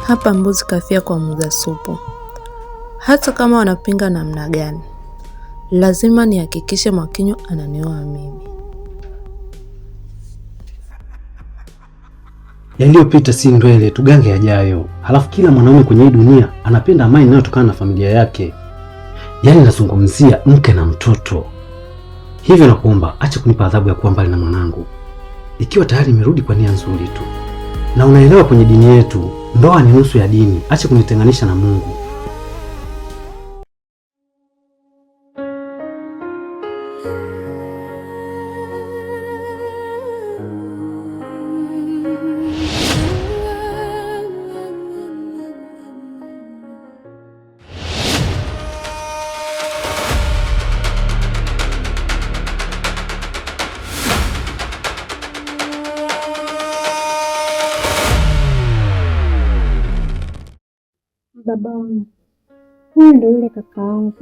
Hapa mbuzi kafia kwa muuza supu. Hata kama wanapinga namna gani, lazima nihakikishe Mwakinyo ananioa mimi. Yaliyopita si ndwele, tugange yajayo. Halafu kila mwanaume kwenye hii dunia anapenda amani inayotokana na familia yake. Yaani nazungumzia mke na mtoto. Hivyo nakuomba acha kunipa adhabu ya kuwa mbali na mwanangu. Ikiwa tayari imerudi kwa nia nzuri tu. Na unaelewa kwenye dini yetu, ndoa ni nusu ya dini. Acha kunitenganisha na Mungu. Baba wangu, huyu ndio yule kaka wangu,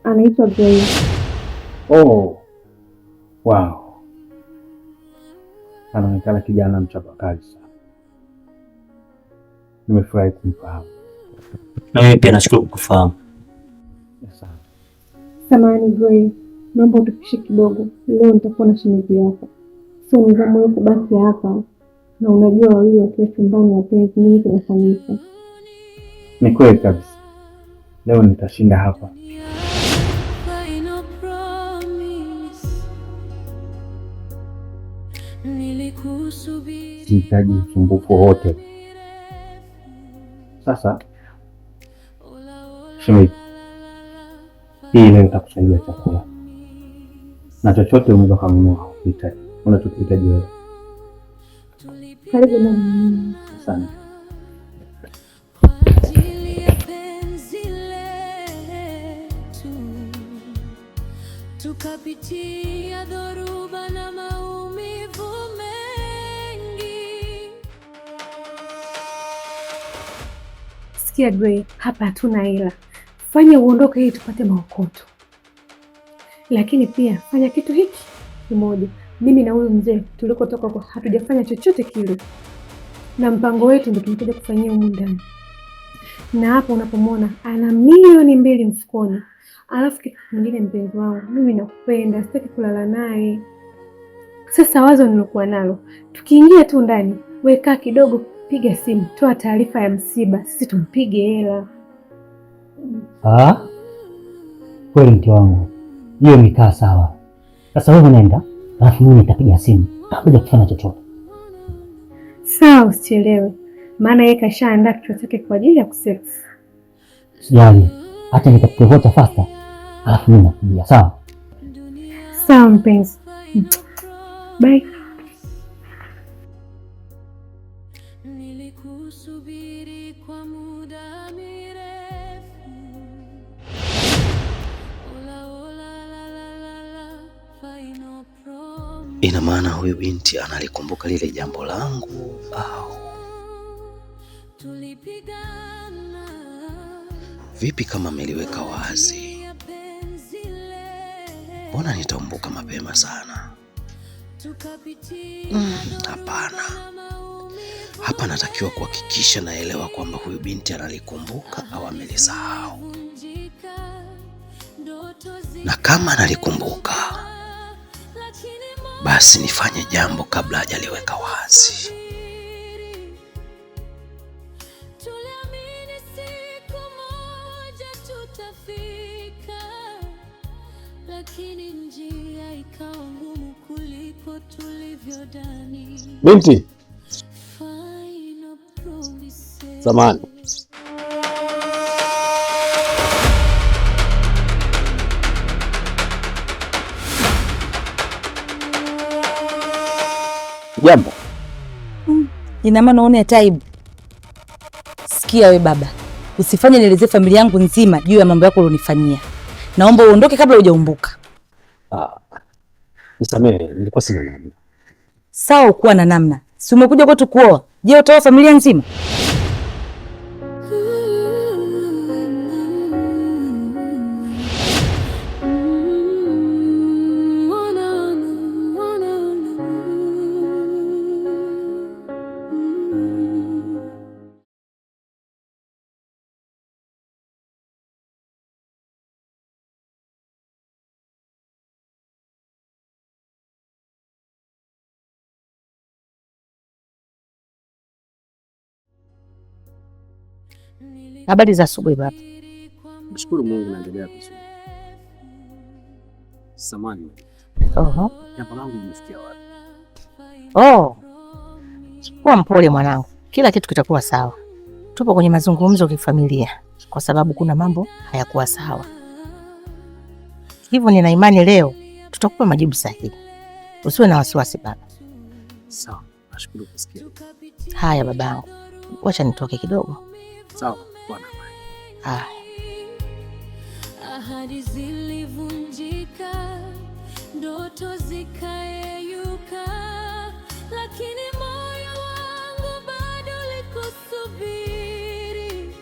anaitwa Gray. Oh, wow. Anaonekana kijana mchapakazi sana. Nimefurahi kumfahamu. Na mimi pia nashukuru kukufahamu. Asante. Samahani Gray, naomba utupishe kidogo. Leo nitakuwa na shemeji yako, so nizamu wewe kubaki hapa, na unajua wawili wakiwa chumbani wapenzi nini kinafanyika. Ni kweli kabisa. Leo nitashinda hapa. Sihitaji usumbufu wote. Sasa shemeji, hii leo nitakusaidia chakula na chochote unaweza kununua unachohitaji wewe. Karibu na mimi. Asante. Tukapitia dhoruba na maumivu mengi. Sikia Gray, hapa hatuna hela. Fanya uondoke ili tupate maokoto. Lakini pia fanya kitu hiki kimoja. Mimi na huyu mzee tulikotoka kwa hatujafanya chochote kile, na mpango wetu ndio tumekuja kufanyia humu ndani. Na hapo unapomwona ana milioni 2 mfukoni. Alafu kitu kingine, mpenzi wangu, mimi nakupenda, sitaki kulala naye. Sasa wazo nilokuwa nalo, tukiingia tu ndani, weka kidogo, piga simu, toa taarifa ya msiba, sisi tumpige hela. Kweli mke wangu, hiyo imekaa sawa. Sasa wewe nenda, alafu mimi nitapiga simu kabla ya kufanya chochote. Sawa, usichelewe, maana yeye kashaandaa kichwa chake kwa ajili ya kusex. Sijali, acha nikapike vocha fasta, alafu mimi nakuja. Sawa sawa mpenzi, bye. Nilikusubiri kwa muda mrefu. Ina maana huyu binti analikumbuka lile jambo langu au vipi? Kama ameliweka wazi, mbona nitaumbuka mapema sana? Hapana. Hapa natakiwa kuhakikisha naelewa kwamba huyu binti analikumbuka au amelisahau, na kama analikumbuka basi nifanye jambo kabla hajaliweka wazi. Binti zamani, jambo. Ina maana uone taibu. Sikia we baba, usifanye nielezee familia yangu nzima juu ya mambo yako ulionifanyia. Naomba uondoke kabla hujaumbuka. Nisamehe, nilikuwa sina namna. Sawa, ukuwa na namna. Si umekuja kwetu kuoa. Je, utaoa familia nzima? Habari za asubuhi baba. Nashukuru Mungu naendelea vizuri. Samani. Oho. Jambo langu limefikia wapi? Oh. Kuwa mpole mwanangu. Kila kitu kitakuwa sawa. Tupo kwenye mazungumzo ya kifamilia kwa sababu kuna mambo hayakuwa sawa. Hivyo nina imani leo tutakupa majibu sahihi. Usiwe na wasiwasi baba. Sawa, nashukuru kusikia. Haya babangu. Wacha nitoke kidogo. Sawa, bwana. Haya. Ahadi zilivunjika, ndoto zikayeyuka, lakini moyo wangu bado ulikusubiri.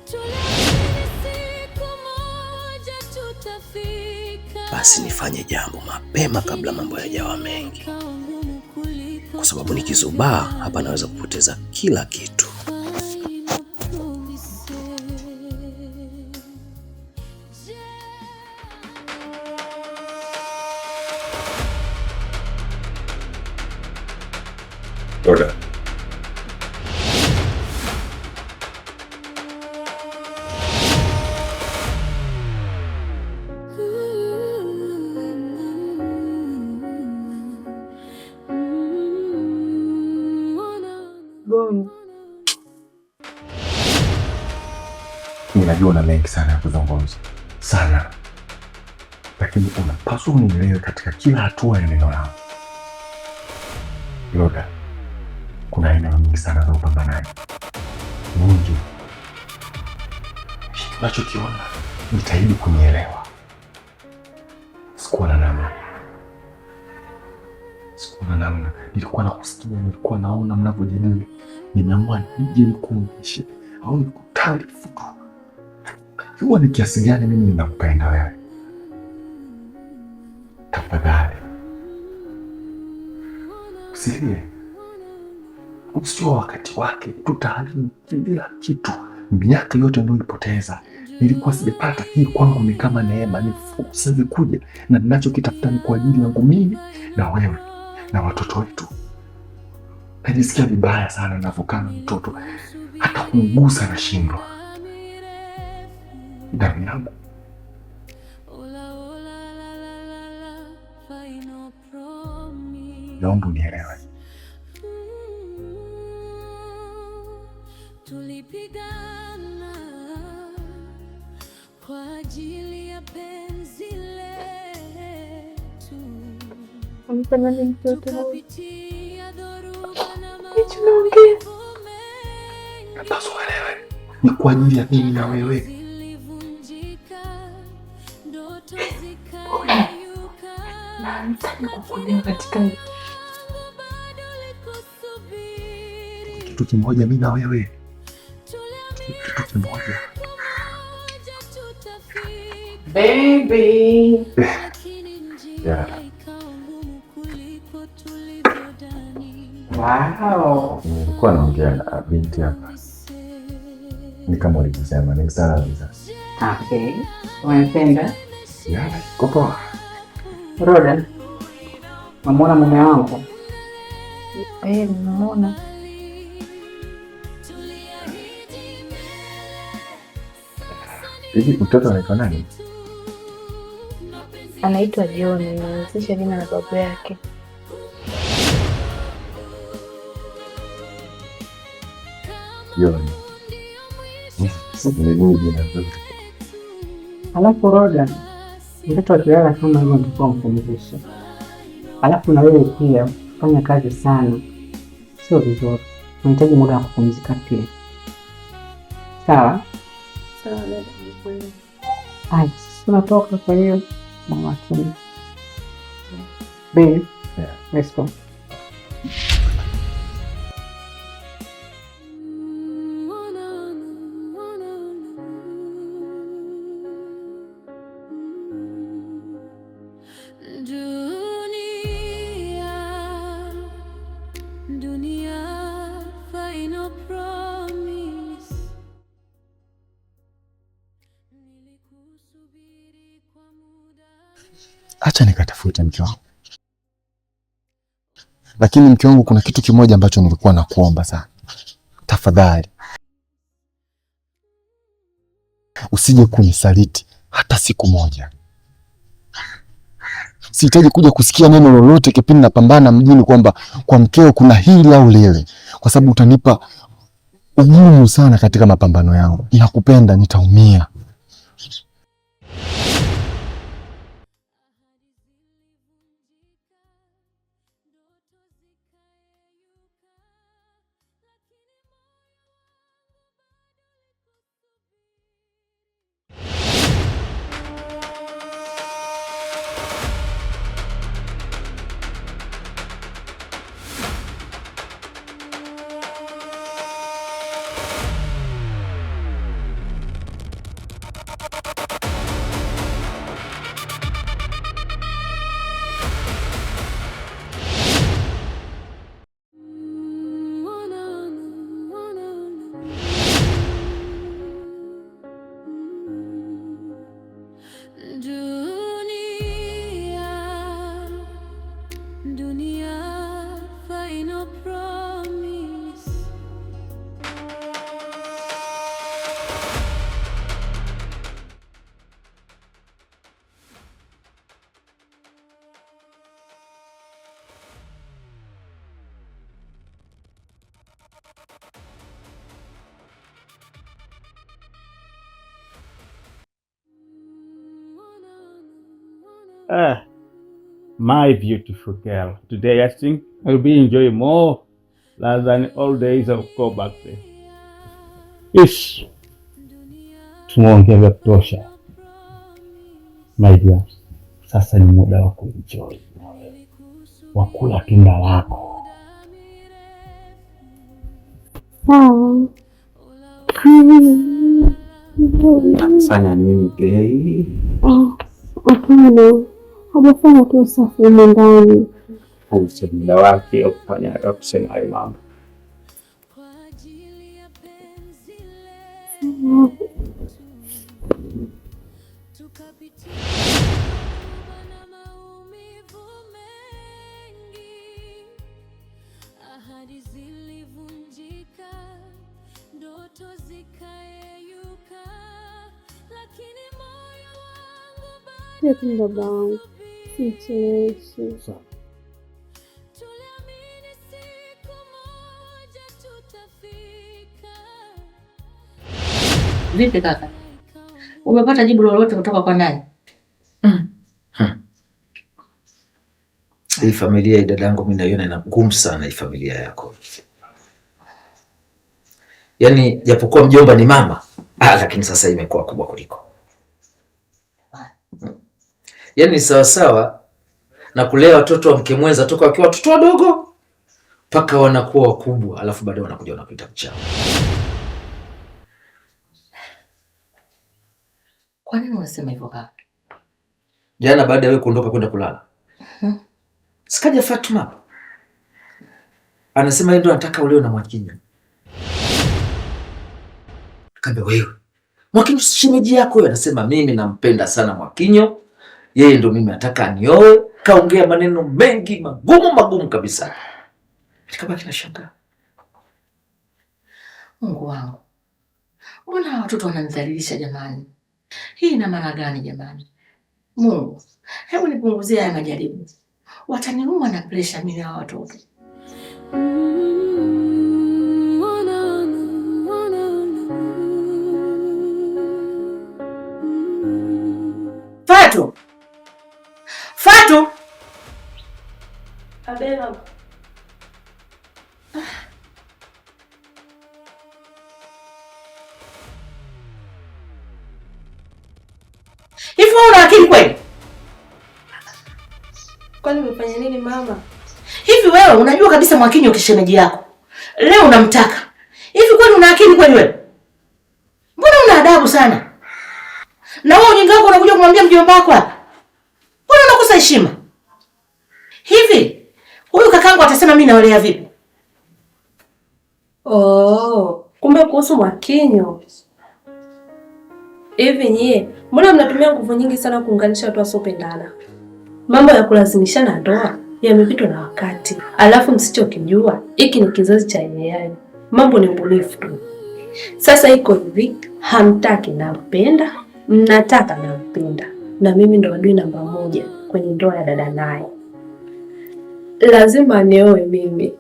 Tuliamini siku moja tutafika. Basi nifanye jambo mapema kabla mambo yajawa mengi, kwa sababu nikizubaa hapa naweza kupoteza kila kitu. Roda. Ninajua una mengi sana ya kuzungumza sana, lakini unapaswa unielewe katika kila hatua ya neno langu. Roda, kuna aina nyingi sana za upambanaji nyingi. Unachokiona, jitahidi kunielewa. Sikuwa na namna, nilikuwa nakusikia, nilikuwa naona mnavyojadili. Nimeamua nije nikuonyeshe au nikutaarifu huwa ni kiasi gani mimi ninakupenda wewe. Tafadhali usilie, usio wakati wake, tutaharibu kila kitu. Miaka yote ndio nilipoteza, nilikuwa sijapata. Hii kwangu ni kama neema, ni fursa zikuja, na ninachokitafuta ni kwa ajili yangu mimi na wewe na watoto wetu. Najisikia vibaya sana ninavyokaa na mtoto, hata kumgusa nashindwa. Damu yangu. Naomba unielewe. Tulipigana kwa ajili ya penzi letu. Ampenani mtoto Tukapitia dhoruba na tunaongea. Napaswa uelewe. Ni kwa ajili ya mimi na wewe. zilivunjika, ndoto zikayeyuka, Na nitaki kukuelewa katika bado ulikusubiri. Kitu kimoja mimi na wewe. Kitu kimoja. baby. Yeah. Wow. Nilikuwa naongea na binti hapa. Ni kama ulivyosema, ni sana kabisa. Okay. Unapenda? Yeah, kopo. Roda. Mamona mume wangu. Namuona. Hivi mtoto anaitwa nani? Anaitwa John, nimehusisha jina la babu yake. John. Ni jina zuri. Alafu Roda, mtoto akilala kama hivyo ndipo mpumzishe. Alafu na wewe pia fanya kazi sana, sio vizuri. Unahitaji muda wa kupumzika pia. Sawa? Sawa dada. Ai, tunatoka kwa hiyo mama tu. Babe, Yeah. let's go. Dunia, final promise. Nilikusubiri kwa muda. Acha nikatafute mke wangu. Lakini mke wangu, kuna kitu kimoja ambacho nilikuwa nakuomba sana. Tafadhali. usije kunisaliti hata siku moja. Sihitaji kuja kusikia neno lolote kipindi napambana mjini kwamba kwa mkeo kuna hili au lile, kwa sababu utanipa ugumu sana katika mapambano yangu. Nakupenda, nitaumia. My beautiful girl. Today I think I'll be enjoying more than all days of go back there. Ish. Tumeongea vya kutosha. My dear, sasa ni muda wa kuenjoy. Wa kula tunda lako. Fanya nini gay? Hapana. Hajafanya tu usafi ndani. Muda wake wa kufanya kusema hayo mambo. Ahadi zilivunjika, ndoto zikayeyuka, lakini moyo wangu bado baba wangu sicheleshi. Tuliamini siku moja tutafika. Vipi kaka? Umepata jibu lolote kutoka kwa nani? Hii familia ya dadangu mimi naiona ina ngumu sana, hii familia yako. Yaani japokuwa mjomba ni mama, lakini sasa imekuwa kubwa kuliko. Yaani sawa sawa na kulea watoto wa mke mwenza toka wakiwa watoto wadogo mpaka wanakuwa wakubwa, alafu baadaye wanakuja wanakuita mchao. Kwa nini unasema hivyo kaka? Jana baada ya wewe kuondoka kwenda kulala, sikaja Fatuma anasema yeye ndo anataka uleo na Mwakinyo. Kaambia wewe, Mwakinyo shemeji yako wewe? Anasema mimi nampenda sana Mwakinyo, yeye ndo mimi nataka anioe. Kaongea maneno mengi magumu kabisa. Nikabaki na shaka. Mungu wangu, mbona watoto wananidhalilisha jamani? Hii ina maana gani jamani? Mungu, hebu nipunguzie haya majaribu. Wataniua na presha mimi na watoto. Fatu! Fatu! Abela. Hivi wewe una akili kweli? Kwani umefanya nini mama? Hivi wewe unajua kabisa Mwakinyo kishemeji yako. Leo unamtaka. Hivi kwani una akili kweli wewe? Mbona una adabu sana? Na wewe ujinga wako unakuja kumwambia mjomba wako hapa? Mbona unakosa heshima? Hivi huyu kakangu atasema mimi naolea vipi? Oh, kumbe kuhusu Mwakinyo. Hivi nyie, mbona mnatumia nguvu nyingi sana kuunganisha watu wasiopendana? Mambo ya kulazimishana ndoa yamepitwa na wakati. Alafu msichokijua, hiki ni kizazi cha AI. Mambo ni ubunifu tu. Sasa iko hivi, hamtaki nampenda, mnataka nampenda, na mimi ndo adui namba 1 kwenye ndoa ya dada naye. Lazima nioe mimi.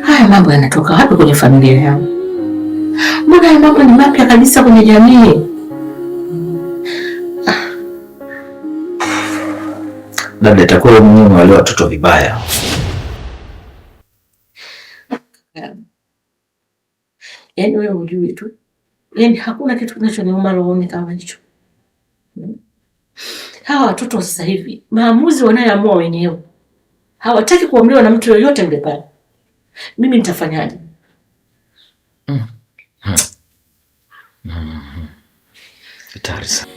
Haya mambo yanatoka wapi kwenye familia yangu? Mbona haya mambo ni mapya kabisa kwenye jamii? Labda itakuwa mimi wale watoto vibaya. Yaani wewe hujui tu. Yaani hakuna kitu kinachoniuma rohoni kama hicho. Hawa watoto sasa hivi maamuzi wanayoamua wenyewe. Hawataki kuamriwa na mtu yoyote mle pale. Mimi nitafanyaje? Hatari sana.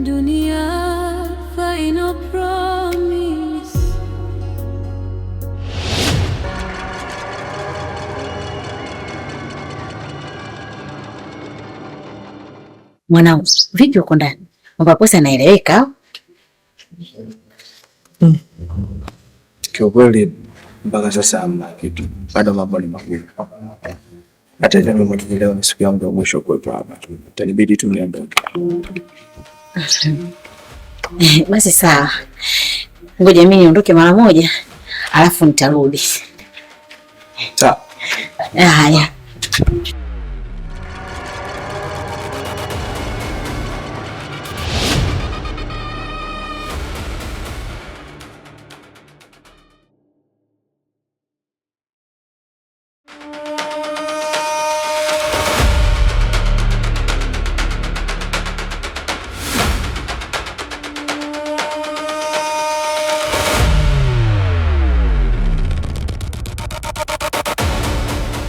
Dunia, final promise. Mwanangu, vipi uko ndani? Mambo posa yanaeleweka? Kiukweli mpaka sasa hamna kitu. Bado mambo ni magumu. Hata hivyo mimi leo ni siku yangu ya mwisho kuwepo hapa. Itanibidi tu niondoke. Basi sawa. Ngoja mimi niondoke mara moja, alafu nitarudi. Sawa. Haya.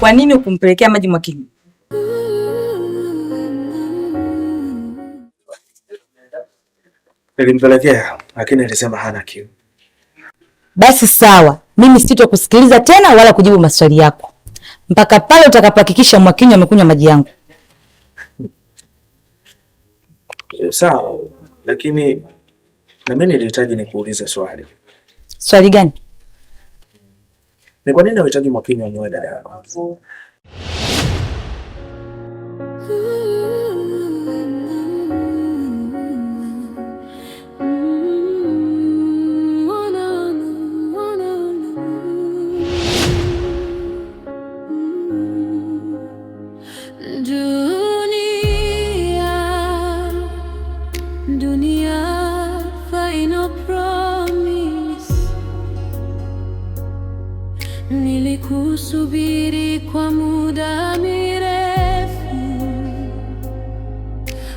Kwa nini ukumpelekea maji Mwakinyo? Nilimpelekea lakini alisema hana kiu. Basi sawa, mimi sitokusikiliza tena wala kujibu maswali yako mpaka pale utakapohakikisha Mwakinyo amekunywa maji yangu. Sawa, lakini na mimi nilihitaji nikuulize swali. Swali gani? Ni kwa nini unahitaji Mwakinyo anywe dada yako? Dunia, final promise. Nilikusubiri kwa muda mirefu.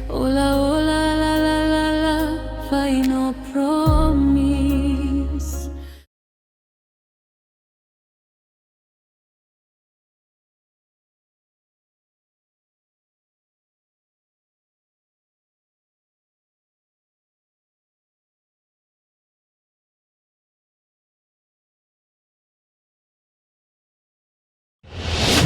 Ola ola la la la la, final promise.